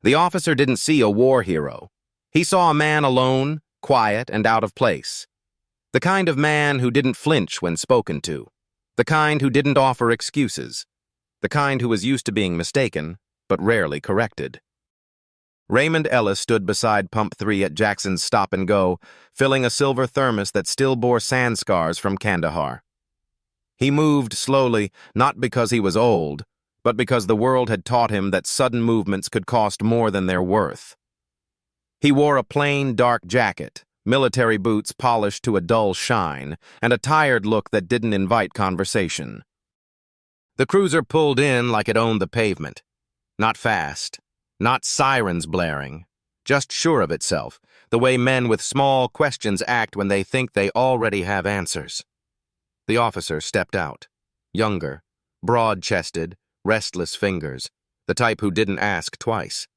The officer didn't see a war hero. He saw a man alone, quiet, and out of place. The kind of man who didn't flinch when spoken to. The kind who didn't offer excuses. The kind who was used to being mistaken, but rarely corrected. Raymond Ellis stood beside Pump 3 at Jackson's Stop and Go, filling a silver thermos that still bore sand scars from Kandahar. He moved slowly, not because he was old, but because the world had taught him that sudden movements could cost more than their worth. He wore a plain, dark jacket, military boots polished to a dull shine, and a tired look that didn't invite conversation. The cruiser pulled in like it owned the pavement. Not fast, not sirens blaring, just sure of itself, the way men with small questions act when they think they already have answers. The officer stepped out, younger, broad-chested, restless fingers, the type who didn't ask twice.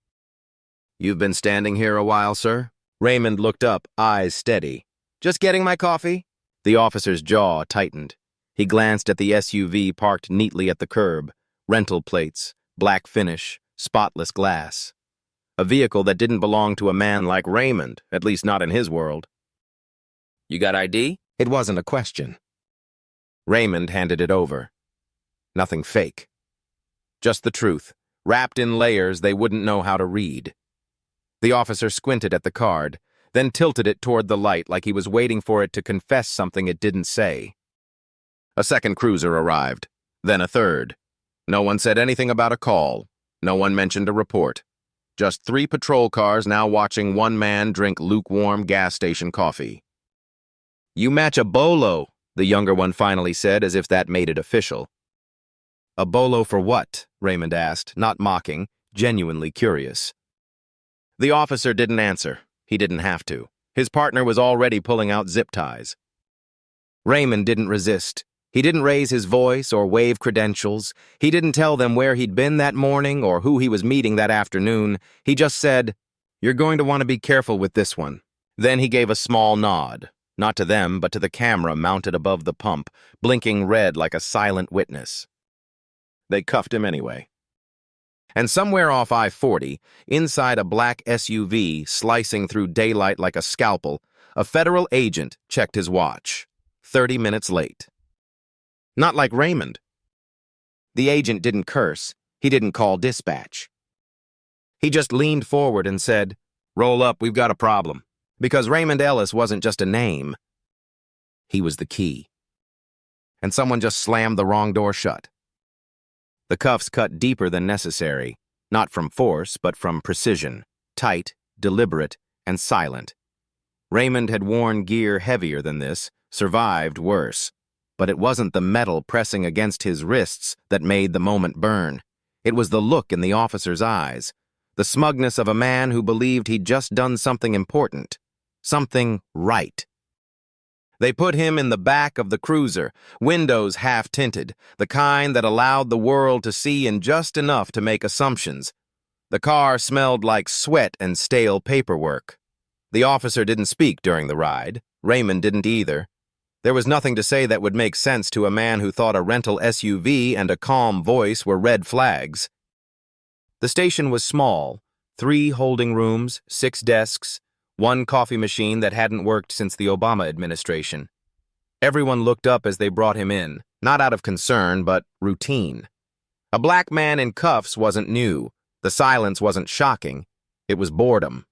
"You've been standing here a while, sir?" Raymond looked up, eyes steady. "Just getting my coffee?" The officer's jaw tightened. He glanced at the SUV parked neatly at the curb, rental plates, black finish, spotless glass. A vehicle that didn't belong to a man like Raymond, at least not in his world. "You got ID?" It wasn't a question. Raymond handed it over. Nothing fake. Just the truth, wrapped in layers they wouldn't know how to read. The officer squinted at the card, then tilted it toward the light like he was waiting for it to confess something it didn't say. A second cruiser arrived, then a third. No one said anything about a call. No one mentioned a report. Just 3 patrol cars now watching one man drink lukewarm gas station coffee. "You match a bolo," the younger one finally said, as if that made it official. "A bolo for what?" Raymond asked, not mocking, genuinely curious. The officer didn't answer. He didn't have to. His partner was already pulling out zip ties. Raymond didn't resist. He didn't raise his voice or wave credentials. He didn't tell them where he'd been that morning or who he was meeting that afternoon. He just said, "You're going to want to be careful with this one." Then he gave a small nod, not to them, but to the camera mounted above the pump, blinking red like a silent witness. They cuffed him anyway. And somewhere off I-40, inside a black SUV slicing through daylight like a scalpel, a federal agent checked his watch. 30 minutes late. Not like Raymond. The agent didn't curse. He didn't call dispatch. He just leaned forward and said, "Roll up, we've got a problem." Because Raymond Ellis wasn't just a name. He was the key. And someone just slammed the wrong door shut. The cuffs cut deeper than necessary, not from force, but from precision, tight, deliberate, and silent. Raymond had worn gear heavier than this, survived worse, but it wasn't the metal pressing against his wrists that made the moment burn. It was the look in the officer's eyes, the smugness of a man who believed he'd just done something important, something right. They put him in the back of the cruiser, windows half-tinted, the kind that allowed the world to see in just enough to make assumptions. The car smelled like sweat and stale paperwork. The officer didn't speak during the ride. Raymond didn't either. There was nothing to say that would make sense to a man who thought a rental SUV and a calm voice were red flags. The station was small, 3 holding rooms, 6 desks, 1 coffee machine that hadn't worked since the Obama administration. Everyone looked up as they brought him in, not out of concern, but routine. A black man in cuffs wasn't new. The silence wasn't shocking. It was boredom.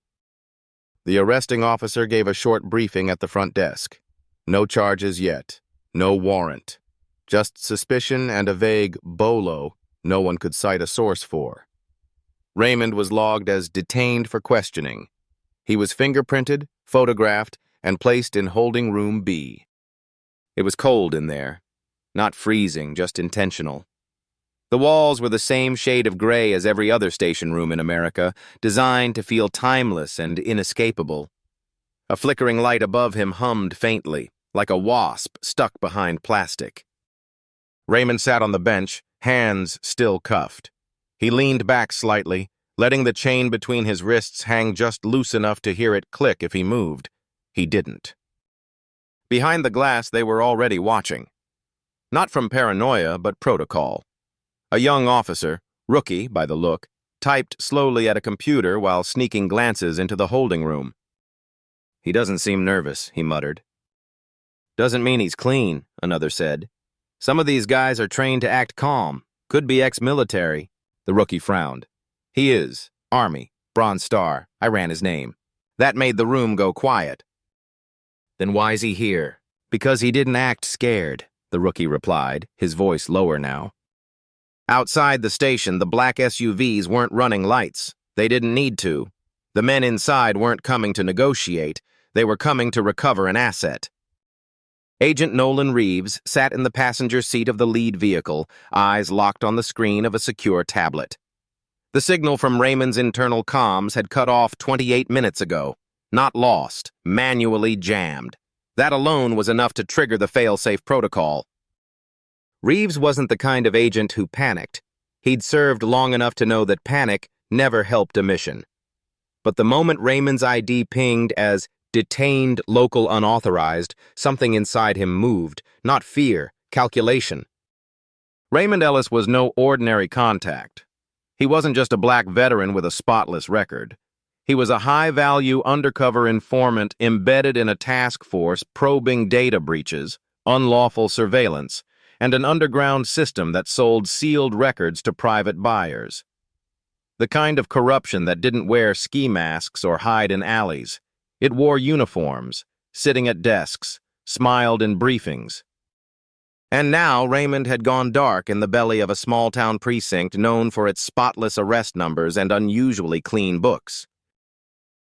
The arresting officer gave a short briefing at the front desk. No charges yet. No warrant. Just suspicion and a vague bolo no one could cite a source for. Raymond was logged as detained for questioning. He was fingerprinted, photographed, and placed in holding room B. It was cold in there. Not freezing, just intentional. The walls were the same shade of gray as every other station room in America, designed to feel timeless and inescapable. A flickering light above him hummed faintly, like a wasp stuck behind plastic. Raymond sat on the bench, hands still cuffed. He leaned back slightly, letting the chain between his wrists hang just loose enough to hear it click if he moved. He didn't. Behind the glass, they were already watching. Not from paranoia, but protocol. A young officer, rookie by the look, typed slowly at a computer while sneaking glances into the holding room. "He doesn't seem nervous," he muttered. "Doesn't mean he's clean," another said. "Some of these guys are trained to act calm. Could be ex-military." The rookie frowned. "He is. Army. Bronze Star. I ran his name." That made the room go quiet. "Then why's he here?" "Because he didn't act scared," the rookie replied, his voice lower now. Outside the station, the black SUVs weren't running lights. They didn't need to. The men inside weren't coming to negotiate. They were coming to recover an asset. Agent Nolan Reeves sat in the passenger seat of the lead vehicle, eyes locked on the screen of a secure tablet. The signal from Raymond's internal comms had cut off 28 minutes ago. Not lost, manually jammed. That alone was enough to trigger the fail-safe protocol. Reeves wasn't the kind of agent who panicked. He'd served long enough to know that panic never helped a mission. But the moment Raymond's ID pinged as detained local unauthorized, something inside him moved, not fear, calculation. Raymond Ellis was no ordinary contact. He wasn't just a black veteran with a spotless record. He was a high-value undercover informant embedded in a task force probing data breaches, unlawful surveillance, and an underground system that sold sealed records to private buyers. The kind of corruption that didn't wear ski masks or hide in alleys. It wore uniforms, sitting at desks, smiled in briefings. And now Raymond had gone dark in the belly of a small-town precinct known for its spotless arrest numbers and unusually clean books.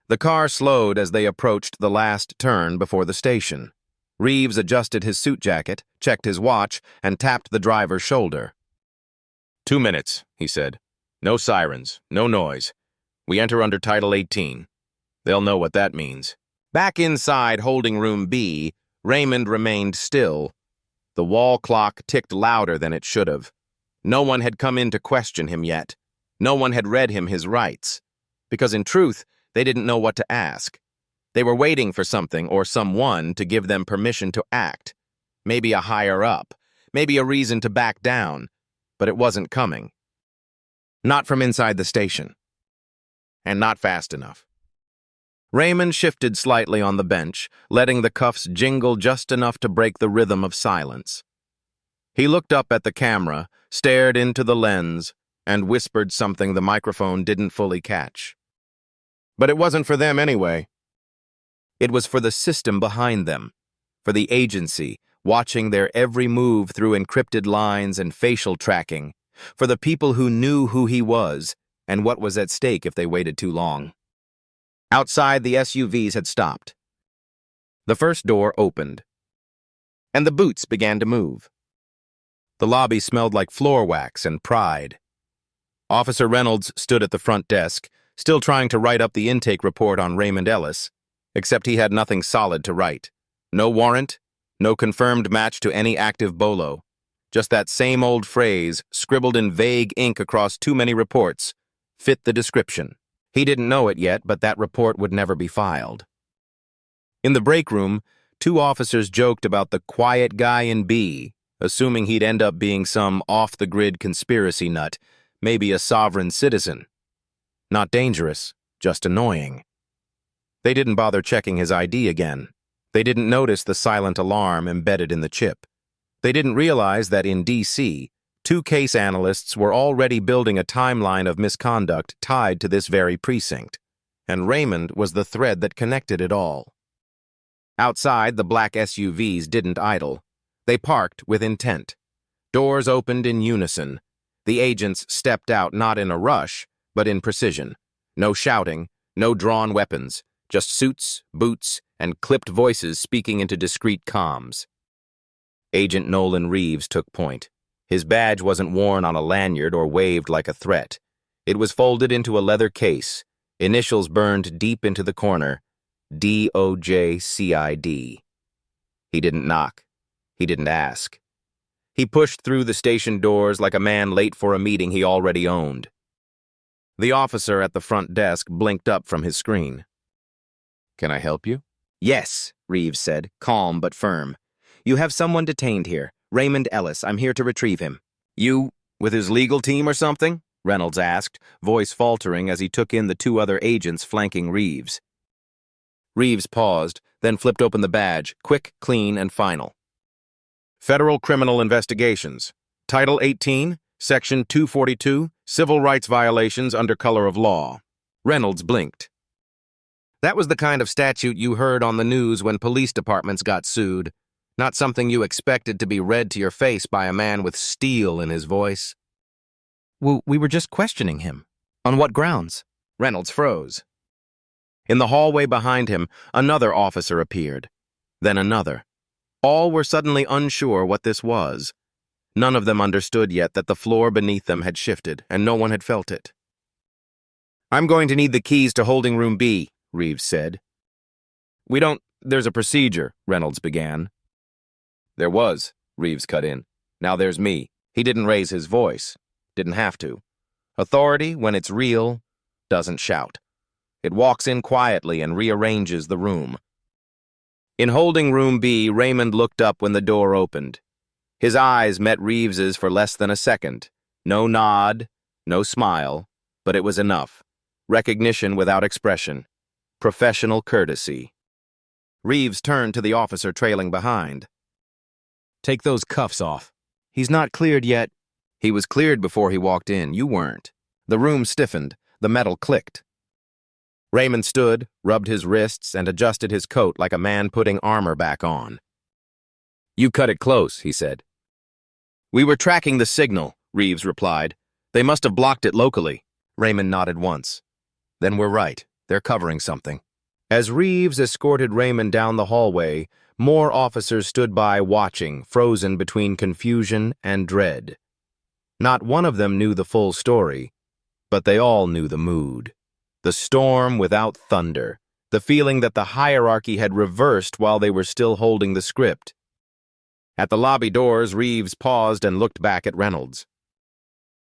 The car slowed as they approached the last turn before the station. Reeves adjusted his suit jacket, checked his watch, and tapped the driver's shoulder. 2 minutes, he said. No sirens, no noise. We enter under Title 18. They'll know what that means. Back inside holding room B, Raymond remained still. The wall clock ticked louder than it should have. No one had come in to question him yet. No one had read him his rights. Because in truth, they didn't know what to ask. They were waiting for something or someone to give them permission to act. Maybe a higher up. Maybe a reason to back down. But it wasn't coming. Not from inside the station. And not fast enough. Raymond shifted slightly on the bench, letting the cuffs jingle just enough to break the rhythm of silence. He looked up at the camera, stared into the lens, and whispered something the microphone didn't fully catch. But it wasn't for them anyway. It was for the system behind them, for the agency, watching their every move through encrypted lines and facial tracking, for the people who knew who he was and what was at stake if they waited too long. Outside, the SUVs had stopped. The first door opened, and the boots began to move. The lobby smelled like floor wax and pride. Officer Reynolds stood at the front desk, still trying to write up the intake report on Raymond Ellis, except he had nothing solid to write. No warrant, no confirmed match to any active bolo. Just that same old phrase, scribbled in vague ink across too many reports, fit the description. He didn't know it yet, but that report would never be filed. In the break room, 2 officers joked about the quiet guy in B, assuming he'd end up being some off-the-grid conspiracy nut, maybe a sovereign citizen. Not dangerous, just annoying. They didn't bother checking his ID again. They didn't notice the silent alarm embedded in the chip. They didn't realize that in D.C., 2 case analysts were already building a timeline of misconduct tied to this very precinct, and Raymond was the thread that connected it all. Outside, the black SUVs didn't idle. They parked with intent. Doors opened in unison. The agents stepped out not in a rush, but in precision. No shouting, no drawn weapons, just suits, boots, and clipped voices speaking into discreet comms. Agent Nolan Reeves took point. His badge wasn't worn on a lanyard or waved like a threat. It was folded into a leather case, initials burned deep into the corner, DOJCID. He didn't knock. He didn't ask. He pushed through the station doors like a man late for a meeting he already owned. The officer at the front desk blinked up from his screen. "Can I help you?" "Yes," Reeves said, calm but firm. "You have someone detained here. Raymond Ellis. I'm here to retrieve him." "You, with his legal team or something?" Reynolds asked, voice faltering as he took in the two other agents flanking Reeves. Reeves paused, then flipped open the badge, quick, clean, and final. Federal Criminal Investigations. Title 18, Section 242, Civil Rights Violations under Color of Law. Reynolds blinked. That was the kind of statute you heard on the news when police departments got sued, not something you expected to be read to your face by a man with steel in his voice. We were just questioning him. On what grounds? Reynolds froze. In the hallway behind him, another officer appeared. Then another. All were suddenly unsure what this was. None of them understood yet that the floor beneath them had shifted, and no one had felt it. I'm going to need the keys to holding room B, Reeves said. There's a procedure, Reynolds began. There was, Reeves cut in. Now there's me. He didn't raise his voice. Didn't have to. Authority, when it's real, doesn't shout. It walks in quietly and rearranges the room. In holding room B, Raymond looked up when the door opened. His eyes met Reeves's for less than a second. No nod, no smile, but it was enough. Recognition without expression. Professional courtesy. Reeves turned to the officer trailing behind. Take those cuffs off. He's not cleared yet. He was cleared before he walked in. You weren't. The room stiffened. The metal clicked. Raymond stood, rubbed his wrists, and adjusted his coat like a man putting armor back on. You cut it close, he said. We were tracking the signal, Reeves replied. They must have blocked it locally. Raymond nodded once. Then we're right. They're covering something. As Reeves escorted Raymond down the hallway, more officers stood by watching, frozen between confusion and dread. Not one of them knew the full story, but they all knew the mood. The storm without thunder, the feeling that the hierarchy had reversed while they were still holding the script. At the lobby doors, Reeves paused and looked back at Reynolds.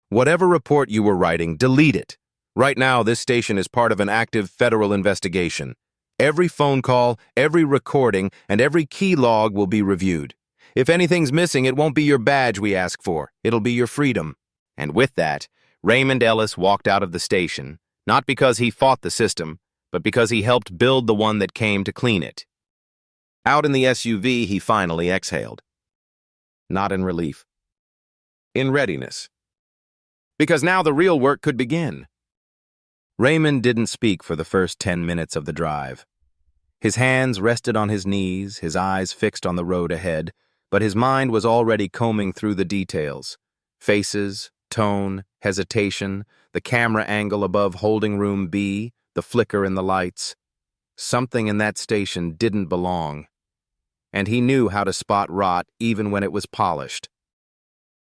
Whatever report you were writing, delete it. Right now, this station is part of an active federal investigation. Every phone call, every recording, and every key log will be reviewed. If anything's missing, it won't be your badge we ask for. It'll be your freedom. And with that, Raymond Ellis walked out of the station, not because he fought the system, but because he helped build the one that came to clean it. Out in the SUV, he finally exhaled. Not in relief. In readiness. Because now the real work could begin. Raymond didn't speak for the first 10 minutes of the drive. His hands rested on his knees, his eyes fixed on the road ahead, but his mind was already combing through the details. Faces, tone, hesitation, the camera angle above holding room B, the flicker in the lights. Something in that station didn't belong. And he knew how to spot rot even when it was polished.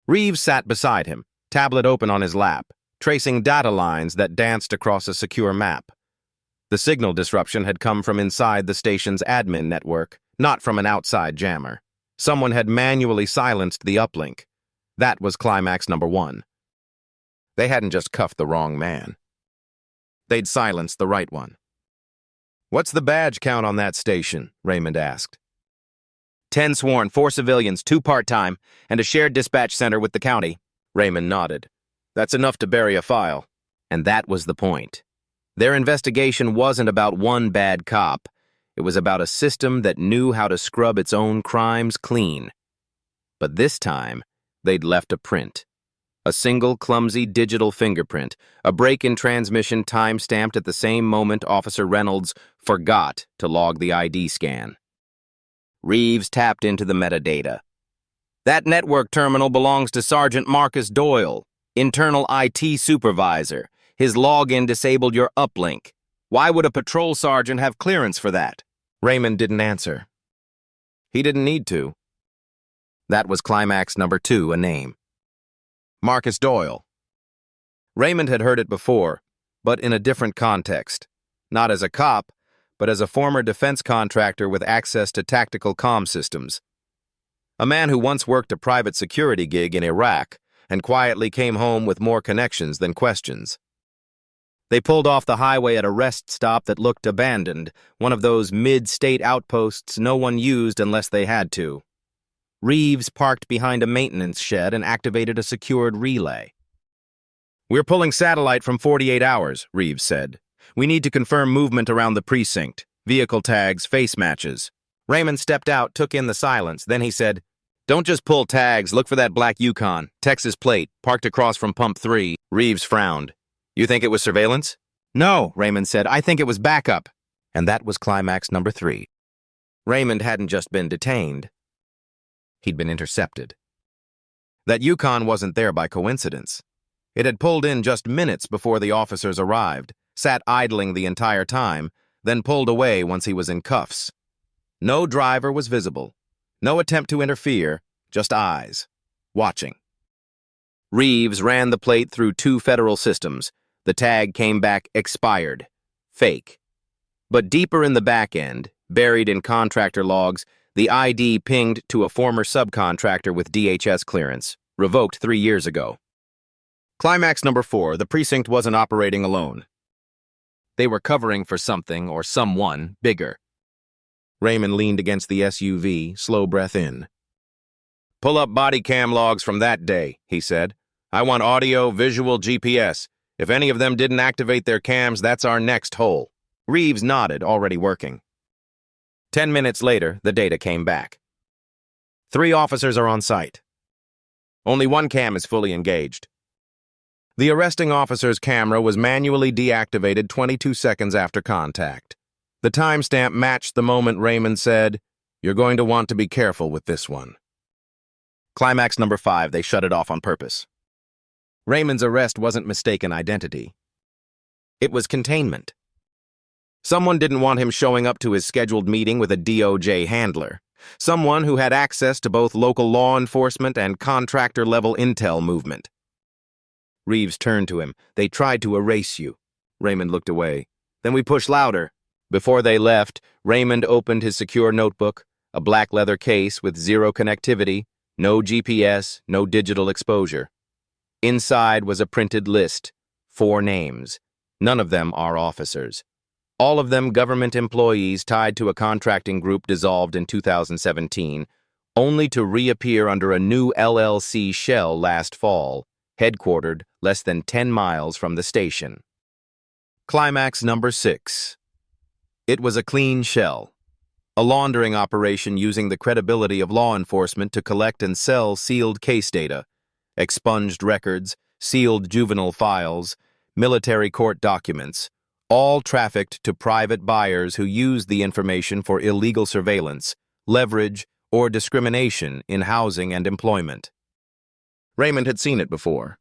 Reeves sat beside him, tablet open on his lap, tracing data lines that danced across a secure map. The signal disruption had come from inside the station's admin network, not from an outside jammer. Someone had manually silenced the uplink. That was climax number 1. They hadn't just cuffed the wrong man. They'd silenced the right one. What's the badge count on that station? Raymond asked. 10 sworn, 4 civilians, 2 part-time, and a shared dispatch center with the county. Raymond nodded. That's enough to bury a file. And that was the point. Their investigation wasn't about one bad cop. It was about a system that knew how to scrub its own crimes clean. But this time, they'd left a print. A single clumsy digital fingerprint, a break in transmission time-stamped at the same moment Officer Reynolds forgot to log the ID scan. Reeves tapped into the metadata. That network terminal belongs to Sergeant Marcus Doyle, internal IT supervisor. His login disabled your uplink. Why would a patrol sergeant have clearance for that? Raymond didn't answer. He didn't need to. That was climax number 2, a name. Marcus Doyle. Raymond had heard it before, but in a different context. Not as a cop, but as a former defense contractor with access to tactical comm systems. A man who once worked a private security gig in Iraq and quietly came home with more connections than questions. They pulled off the highway at a rest stop that looked abandoned, one of those mid-state outposts no one used unless they had to. Reeves parked behind a maintenance shed and activated a secured relay. We're pulling satellite from 48 hours, Reeves said. We need to confirm movement around the precinct. Vehicle tags, face matches. Raymond stepped out, took in the silence. Then he said, "Don't just pull tags, look for that black Yukon, Texas plate, parked across from pump 3. Reeves frowned. You think it was surveillance? No, Raymond said. I think it was backup. And that was climax number 3. Raymond hadn't just been detained. He'd been intercepted. That Yukon wasn't there by coincidence. It had pulled in just minutes before the officers arrived, sat idling the entire time, then pulled away once he was in cuffs. No driver was visible. No attempt to interfere, just eyes, watching. Reeves ran the plate through 2 federal systems. The tag came back expired, fake. But deeper in the back end, buried in contractor logs, the ID pinged to a former subcontractor with DHS clearance, revoked 3 years ago. Climax number 4, the precinct wasn't operating alone. They were covering for something or someone bigger. Raymond leaned against the SUV, slow breath in. Pull up body cam logs from that day, he said. I want audio, visual, GPS. If any of them didn't activate their cams, that's our next hole. Reeves nodded, already working. 10 minutes later, the data came back. 3 officers are on site. Only 1 cam is fully engaged. The arresting officer's camera was manually deactivated 22 seconds after contact. The timestamp matched the moment Raymond said, "You're going to want to be careful with this one." Climax number 5, they shut it off on purpose. Raymond's arrest wasn't mistaken identity. It was containment. Someone didn't want him showing up to his scheduled meeting with a DOJ handler. Someone who had access to both local law enforcement and contractor-level intel movement. Reeves turned to him. They tried to erase you. Raymond looked away. Then we pushed louder. Before they left, Raymond opened his secure notebook, a black leather case with 0 connectivity, no GPS, no digital exposure. Inside was a printed list, 4 names. None of them are officers. All of them government employees tied to a contracting group dissolved in 2017, only to reappear under a new LLC shell last fall, headquartered less than 10 miles from the station. Climax number 6. It was a clean shell. A laundering operation using the credibility of law enforcement to collect and sell sealed case data, expunged records, sealed juvenile files, military court documents, all trafficked to private buyers who used the information for illegal surveillance, leverage, or discrimination in housing and employment. Raymond had seen it before.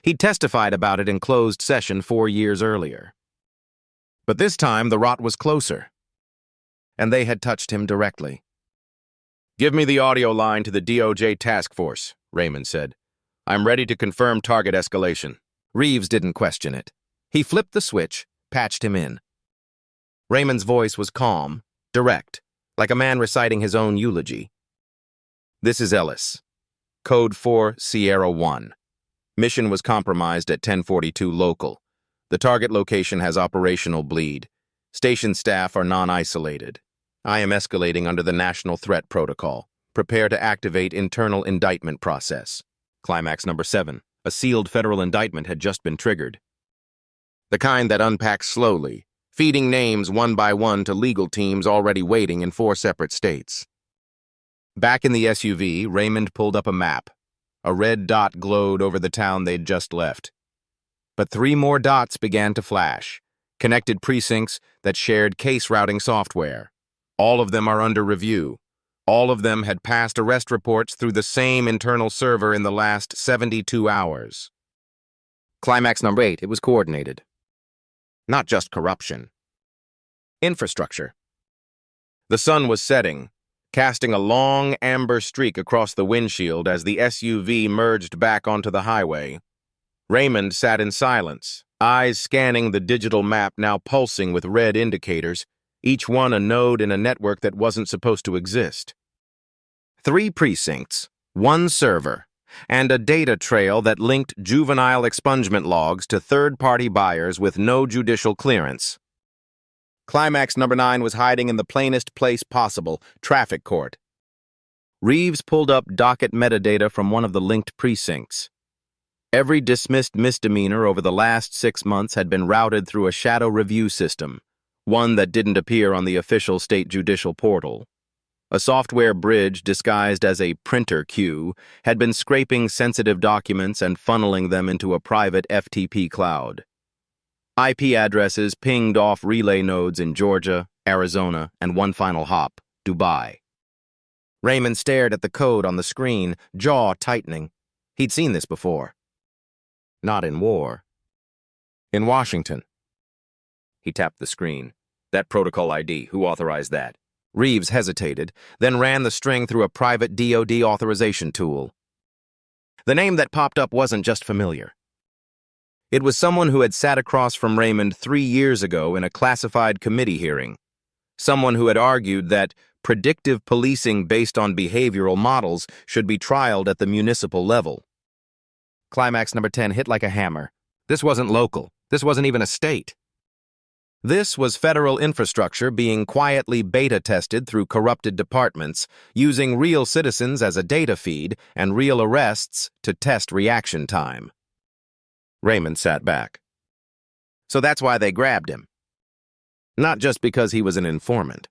He'd testified about it in closed session 4 years earlier. But this time the rot was closer, and they had touched him directly. "Give me the audio line to the DOJ task force," Raymond said. "I'm ready to confirm target escalation." Reeves didn't question it. He flipped the switch, patched him in. Raymond's voice was calm, direct, like a man reciting his own eulogy. "This is Ellis. Code 4, Sierra 1. Mission was compromised at 1042 local. The target location has operational bleed. Station staff are non-isolated. I am escalating under the National Threat Protocol. Prepare to activate internal indictment process." Climax number 7. A sealed federal indictment had just been triggered. The kind that unpacks slowly, feeding names one by one to legal teams already waiting in 4 separate states. Back in the SUV, Raymond pulled up a map. A red dot glowed over the town they'd just left. But 3 more dots began to flash, connected precincts that shared case routing software. All of them are under review. All of them had passed arrest reports through the same internal server in the last 72 hours. Climax number 8, it was coordinated. Not just corruption. Infrastructure. The sun was setting, casting a long amber streak across the windshield as the SUV merged back onto the highway. Raymond sat in silence, eyes scanning the digital map now pulsing with red indicators, each one a node in a network that wasn't supposed to exist. 3 precincts, 1 server, and a data trail that linked juvenile expungement logs to third-party buyers with no judicial clearance. Climax number 9 was hiding in the plainest place possible, traffic court. Reeves pulled up docket metadata from one of the linked precincts. Every dismissed misdemeanor over the last 6 months had been routed through a shadow review system, one that didn't appear on the official state judicial portal. A software bridge disguised as a printer queue had been scraping sensitive documents and funneling them into a private FTP cloud. IP addresses pinged off relay nodes in Georgia, Arizona, and one final hop, Dubai. Raymond stared at the code on the screen, jaw tightening. He'd seen this before. Not in war. In Washington. He tapped the screen. That protocol ID, who authorized that? Reeves hesitated, then ran the string through a private DoD authorization tool. The name that popped up wasn't just familiar. It was someone who had sat across from Raymond 3 years ago in a classified committee hearing. Someone who had argued that predictive policing based on behavioral models should be trialed at the municipal level. Climax number 10 hit like a hammer. This wasn't local. This wasn't even a state. This was federal infrastructure being quietly beta tested through corrupted departments, using real citizens as a data feed and real arrests to test reaction time. Raymond sat back. So that's why they grabbed him. Not just because he was an informant.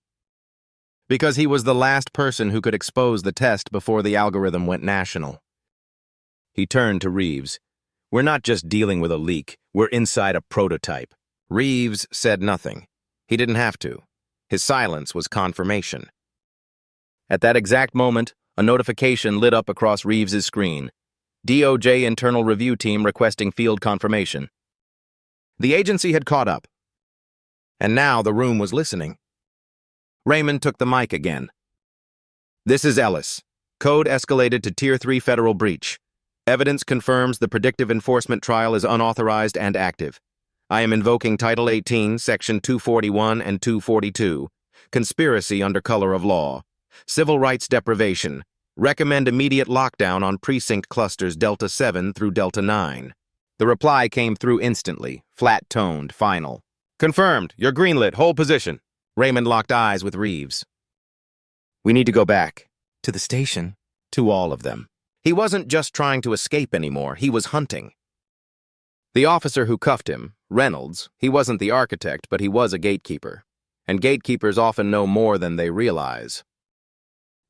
Because he was the last person who could expose the test before the algorithm went national. He turned to Reeves. We're not just dealing with a leak, we're inside a prototype. Reeves said nothing. He didn't have to. His silence was confirmation. At that exact moment, a notification lit up across Reeves's screen. DOJ Internal Review Team requesting field confirmation. The agency had caught up. And now the room was listening. Raymond took the mic again. This is Ellis. Code escalated to Tier 3 federal breach. Evidence confirms the predictive enforcement trial is unauthorized and active. I am invoking Title 18, Section 241 and 242, conspiracy under color of law, civil rights deprivation, recommend immediate lockdown on precinct clusters Delta 7 through Delta 9. The reply came through instantly, flat-toned, final. Confirmed, you're greenlit, hold position. Raymond locked eyes with Reeves. We need to go back. To the station. To all of them. He wasn't just trying to escape anymore, he was hunting. The officer who cuffed him, Reynolds, he wasn't the architect, but he was a gatekeeper. And gatekeepers often know more than they realize.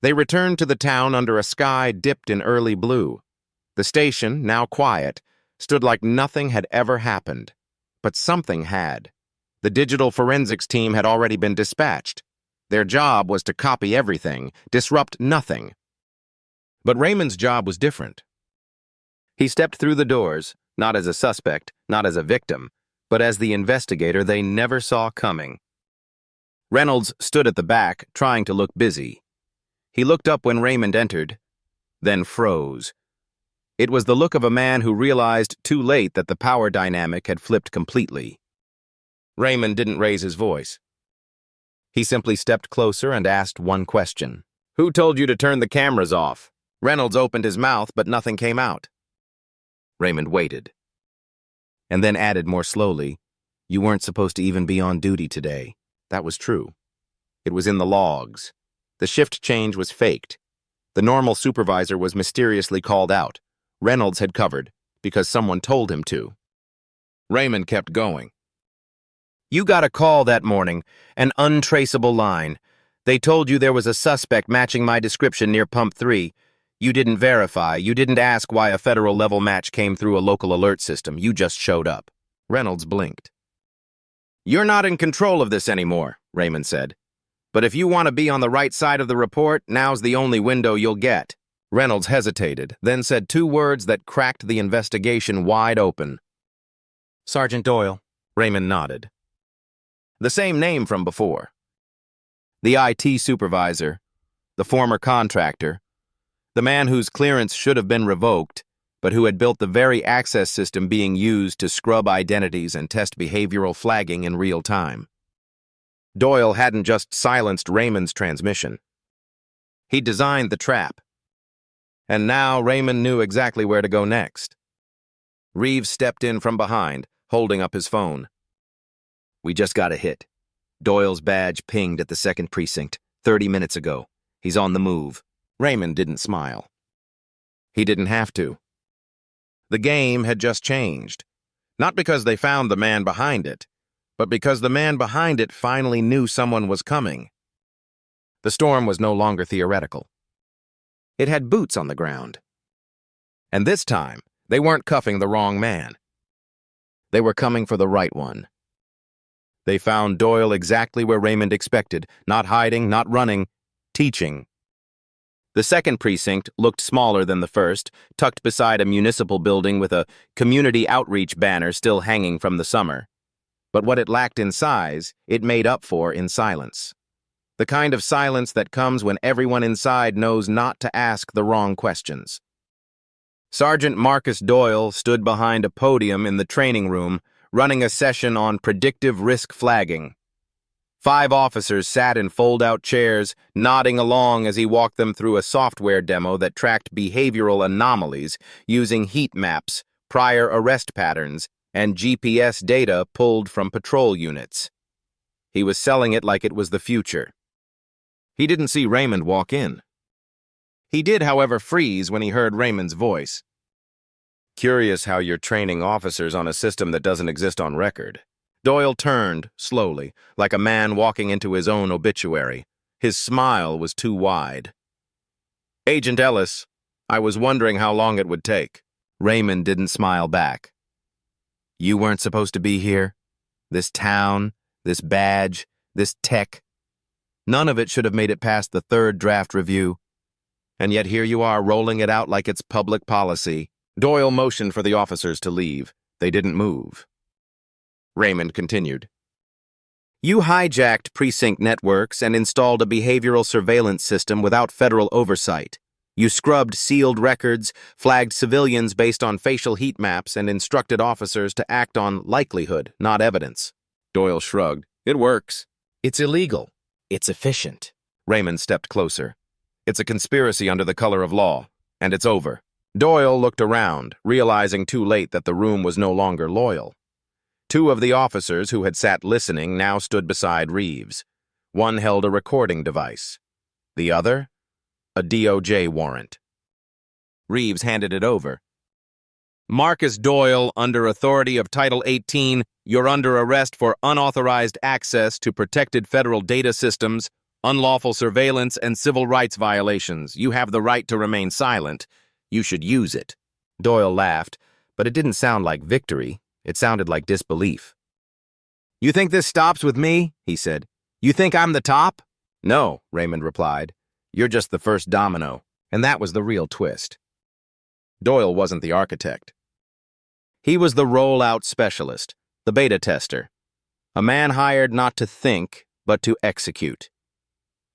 They returned to the town under a sky dipped in early blue. The station, now quiet, stood like nothing had ever happened. But something had. The digital forensics team had already been dispatched. Their job was to copy everything, disrupt nothing. But Raymond's job was different. He stepped through the doors, not as a suspect, not as a victim, but as the investigator they never saw coming. Reynolds stood at the back, trying to look busy. He looked up when Raymond entered, then froze. It was the look of a man who realized too late that the power dynamic had flipped completely. Raymond didn't raise his voice. He simply stepped closer and asked one question. Who told you to turn the cameras off? Reynolds opened his mouth, but nothing came out. Raymond waited. And then added more slowly, you weren't supposed to even be on duty today. That was true. It was in the logs. The shift change was faked. The normal supervisor was mysteriously called out. Reynolds had covered, because someone told him to. Raymond kept going. You got a call that morning, an untraceable line. They told you there was a suspect matching my description near Pump 3. You didn't verify. You didn't ask why a federal-level match came through a local alert system. You just showed up. Reynolds blinked. You're not in control of this anymore, Raymond said. But if you want to be on the right side of the report, now's the only window you'll get. Reynolds hesitated, then said 2 words that cracked the investigation wide open. Sergeant Doyle. Raymond nodded. The same name from before. The IT supervisor, the former contractor, the man whose clearance should have been revoked, but who had built the very access system being used to scrub identities and test behavioral flagging in real time. Doyle hadn't just silenced Raymond's transmission. He designed the trap. And now Raymond knew exactly where to go next. Reeves stepped in from behind, holding up his phone. We just got a hit. Doyle's badge pinged at the 2nd precinct, 30 minutes ago. He's on the move. Raymond didn't smile. He didn't have to. The game had just changed. Not because they found the man behind it, but because the man behind it finally knew someone was coming. The storm was no longer theoretical. It had boots on the ground. And this time, they weren't cuffing the wrong man. They were coming for the right one. They found Doyle exactly where Raymond expected, not hiding, not running, teaching. The second precinct looked smaller than the first, tucked beside a municipal building with a community outreach banner still hanging from the summer. But what it lacked in size, it made up for in silence. The kind of silence that comes when everyone inside knows not to ask the wrong questions. Sergeant Marcus Doyle stood behind a podium in the training room, running a session on predictive risk flagging. 5 officers sat in fold-out chairs, nodding along as he walked them through a software demo that tracked behavioral anomalies using heat maps, prior arrest patterns, and GPS data pulled from patrol units. He was selling it like it was the future. He didn't see Raymond walk in. He did, however, freeze when he heard Raymond's voice. Curious how you're training officers on a system that doesn't exist on record. Doyle turned, slowly, like a man walking into his own obituary. His smile was too wide. Agent Ellis, I was wondering how long it would take. Raymond didn't smile back. You weren't supposed to be here? This town, this badge, this tech. None of it should have made it past the 3rd draft review. And yet here you are rolling it out like it's public policy. Doyle motioned for the officers to leave. They didn't move. Raymond continued. You hijacked precinct networks and installed a behavioral surveillance system without federal oversight. You scrubbed sealed records, flagged civilians based on facial heat maps, and instructed officers to act on likelihood, not evidence. Doyle shrugged. It works. It's illegal. It's efficient. Raymond stepped closer. It's a conspiracy under the color of law, and it's over. Doyle looked around, realizing too late that the room was no longer loyal. 2 of the officers who had sat listening now stood beside Reeves. One held a recording device. The other, a DOJ warrant. Reeves handed it over. Marcus Doyle, under authority of Title 18, you're under arrest for unauthorized access to protected federal data systems, unlawful surveillance, and civil rights violations. You have the right to remain silent. You should use it. Doyle laughed, but it didn't sound like victory. It sounded like disbelief. You think this stops with me? He said. You think I'm the top? No, Raymond replied. You're just the first domino. And that was the real twist. Doyle wasn't the architect. He was the rollout specialist, the beta tester. A man hired not to think, but to execute.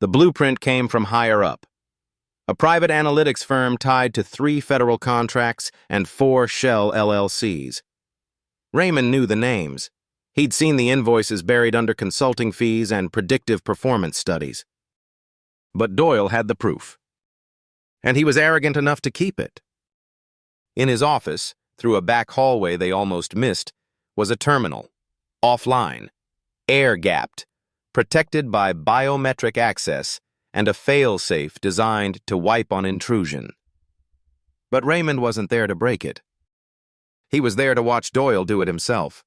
The blueprint came from higher up. A private analytics firm tied to 3 federal contracts and 4 shell LLCs. Raymond knew the names. He'd seen the invoices buried under consulting fees and predictive performance studies. But Doyle had the proof. And he was arrogant enough to keep it. In his office, through a back hallway they almost missed, was a terminal, offline, air-gapped, protected by biometric access and a fail-safe designed to wipe on intrusion. But Raymond wasn't there to break it. He was there to watch Doyle do it himself.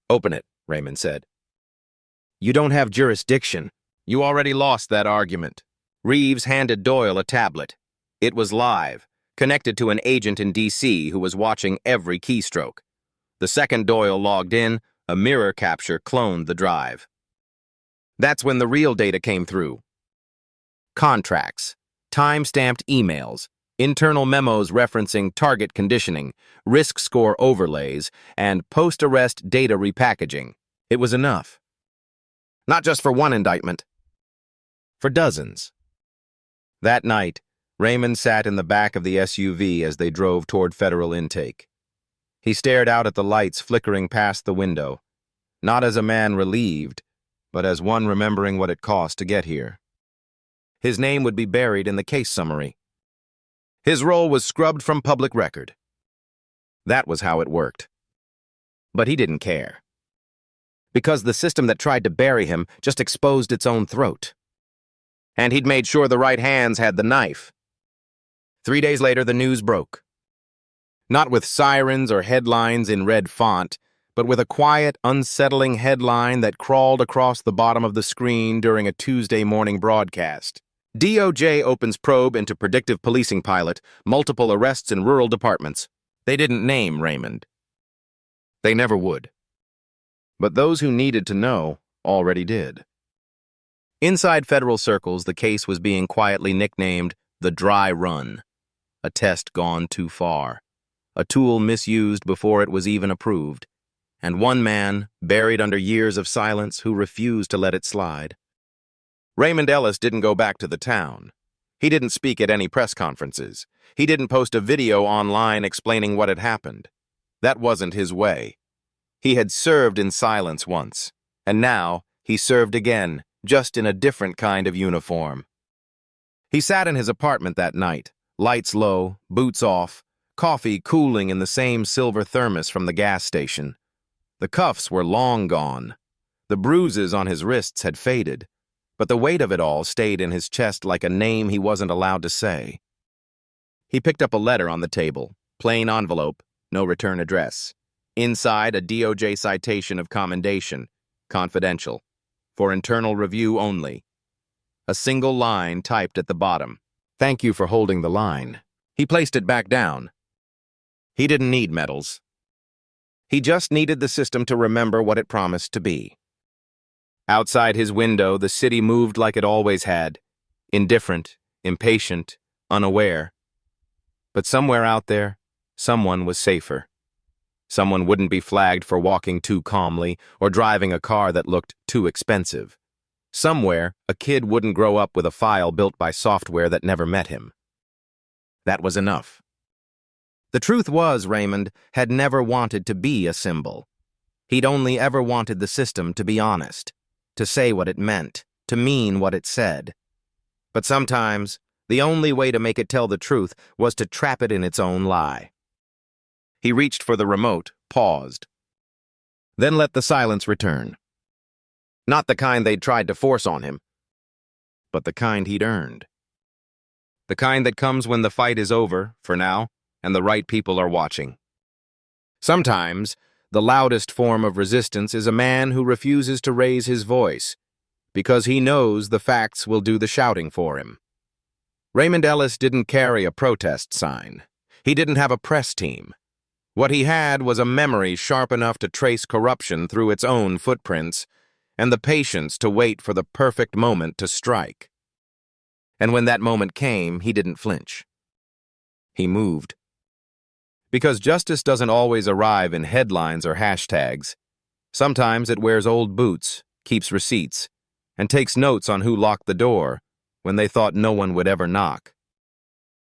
Open it, Raymond said. You don't have jurisdiction. You already lost that argument. Reeves handed Doyle a tablet. It was live, connected to an agent in D.C. who was watching every keystroke. The second Doyle logged in, a mirror capture cloned the drive. That's when the real data came through. Contracts, time-stamped emails, internal memos referencing target conditioning, risk score overlays, and post-arrest data repackaging. It was enough. Not just for one indictment. For dozens. That night, Raymond sat in the back of the SUV as they drove toward federal intake. He stared out at the lights flickering past the window, not as a man relieved, but as one remembering what it cost to get here. His name would be buried in the case summary. His role was scrubbed from public record. That was how it worked. But he didn't care. Because the system that tried to bury him just exposed its own throat. And he'd made sure the right hands had the knife. 3 days later, the news broke. Not with sirens or headlines in red font, but with a quiet, unsettling headline that crawled across the bottom of the screen during a Tuesday morning broadcast. DOJ opens probe into predictive policing pilot, multiple arrests in rural departments. They didn't name Raymond. They never would. But those who needed to know already did. Inside federal circles, the case was being quietly nicknamed the dry run, a test gone too far, a tool misused before it was even approved, and one man buried under years of silence who refused to let it slide. Raymond Ellis didn't go back to the town. He didn't speak at any press conferences. He didn't post a video online explaining what had happened. That wasn't his way. He had served in silence once, and now he served again, just in a different kind of uniform. He sat in his apartment that night, lights low, boots off, coffee cooling in the same silver thermos from the gas station. The cuffs were long gone. The bruises on his wrists had faded, but the weight of it all stayed in his chest like a name he wasn't allowed to say. He picked up a letter on the table, plain envelope, no return address. Inside, a DOJ citation of commendation, confidential, for internal review only. A single line typed at the bottom. Thank you for holding the line. He placed it back down. He didn't need medals. He just needed the system to remember what it promised to be. Outside his window, the city moved like it always had, indifferent, impatient, unaware. But somewhere out there, someone was safer. Someone wouldn't be flagged for walking too calmly or driving a car that looked too expensive. Somewhere, a kid wouldn't grow up with a file built by software that never met him. That was enough. The truth was, Raymond had never wanted to be a symbol. He'd only ever wanted the system to be honest, to say what it meant, to mean what it said. But sometimes, the only way to make it tell the truth was to trap it in its own lie. He reached for the remote, paused, then let the silence return. Not the kind they'd tried to force on him, but the kind he'd earned. The kind that comes when the fight is over, for now, and the right people are watching. Sometimes, the loudest form of resistance is a man who refuses to raise his voice, because he knows the facts will do the shouting for him. Raymond Ellis didn't carry a protest sign. He didn't have a press team. What he had was a memory sharp enough to trace corruption through its own footprints, and the patience to wait for the perfect moment to strike. And when that moment came, he didn't flinch. He moved. Because justice doesn't always arrive in headlines or hashtags. Sometimes it wears old boots, keeps receipts, and takes notes on who locked the door when they thought no one would ever knock.